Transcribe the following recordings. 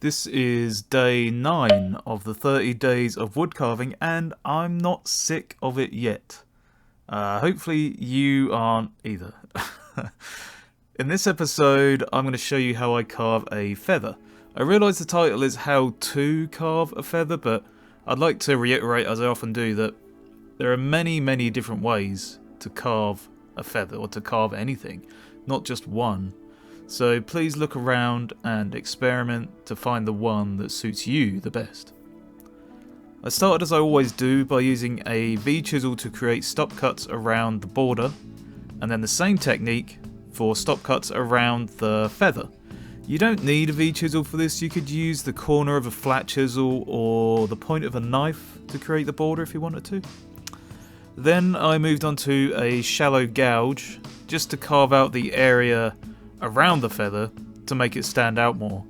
This is day 9 of the 30 days of woodcarving, and I'm not sick of it yet. Hopefully you aren't either. In this episode, I'm going to show you how I carve a feather. I realise the title is How to Carve a Feather, but I'd like to reiterate, as I often do, that there are many different ways to carve a feather, or to carve anything, not just one. So please look around and experiment to find the one that suits you the best. I started, as I always do, by using a V-chisel to create stop cuts around the border, and then the same technique for stop cuts around the feather. You don't need a V-chisel for this. You could use the corner of a flat chisel or the point of a knife to create the border if you wanted to. Then I moved on to a shallow gouge just to carve out the area around the feather to make it stand out more.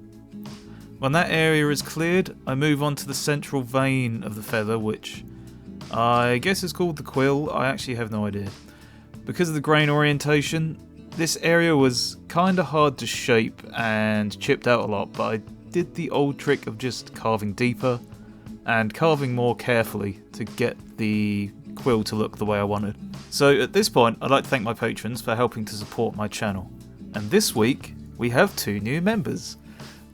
When that area is cleared, I move on to the central vein of the feather, which I guess is called the quill. I actually have no idea. Because of the grain orientation, this area was kinda hard to shape and chipped out a lot, but I did the old trick of just carving deeper and carving more carefully to get the quill to look the way I wanted. So at this point, I'd like to thank my patrons for helping to support my channel. And this week, we have 2 new members,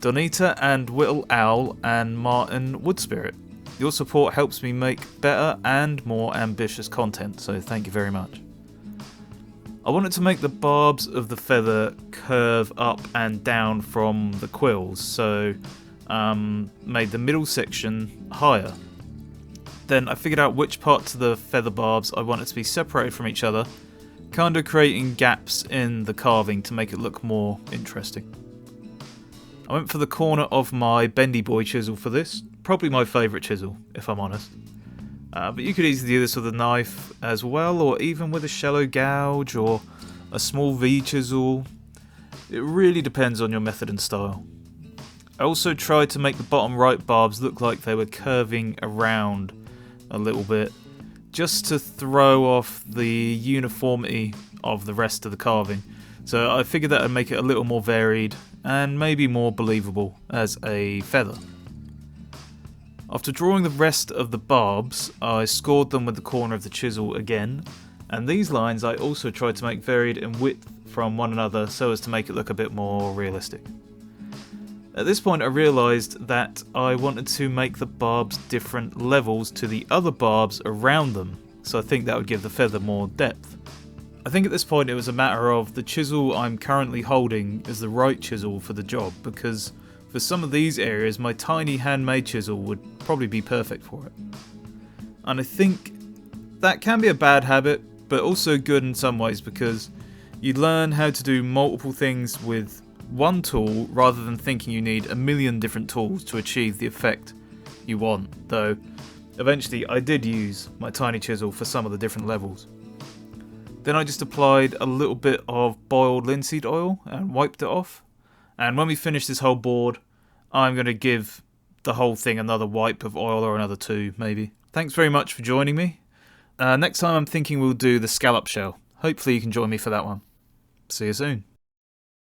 Donita and Whittle Owl and Martin Woodspirit. Your support helps me make better and more ambitious content, so thank you very much. I wanted to make the barbs of the feather curve up and down from the quills, so made the middle section higher. Then I figured out which parts of the feather barbs I wanted to be separated from each other, kind of creating gaps in the carving to make it look more interesting. I went for the corner of my bendy boy chisel for this, probably my favourite chisel if I'm honest. But you could easily do this with a knife as well, or even with a shallow gouge or a small V chisel. It really depends on your method and style. I also tried to make the bottom right barbs look like they were curving around a little bit, just to throw off the uniformity of the rest of the carving. So I figured that would make it a little more varied and maybe more believable as a feather. After drawing the rest of the barbs, I scored them with the corner of the chisel again, and these lines I also tried to make varied in width from one another so as to make it look a bit more realistic. At this point I realised that I wanted to make the barbs different levels to the other barbs around them, so I think that would give the feather more depth. I think at this point it was a matter of the chisel I'm currently holding is the right chisel for the job, because for some of these areas my tiny handmade chisel would probably be perfect for it. And I think that can be a bad habit, but also good in some ways, because you learn how to do multiple things with one tool rather than thinking you need a million different tools to achieve the effect you want, though eventually I did use my tiny chisel for some of the different levels. Then I just applied a little bit of boiled linseed oil and wiped it off, and when we finish this whole board I'm going to give the whole thing another wipe of oil, or another 2 maybe. Thanks very much for joining me. Next time I'm thinking we'll do the scallop shell. Hopefully you can join me for that one. See you soon.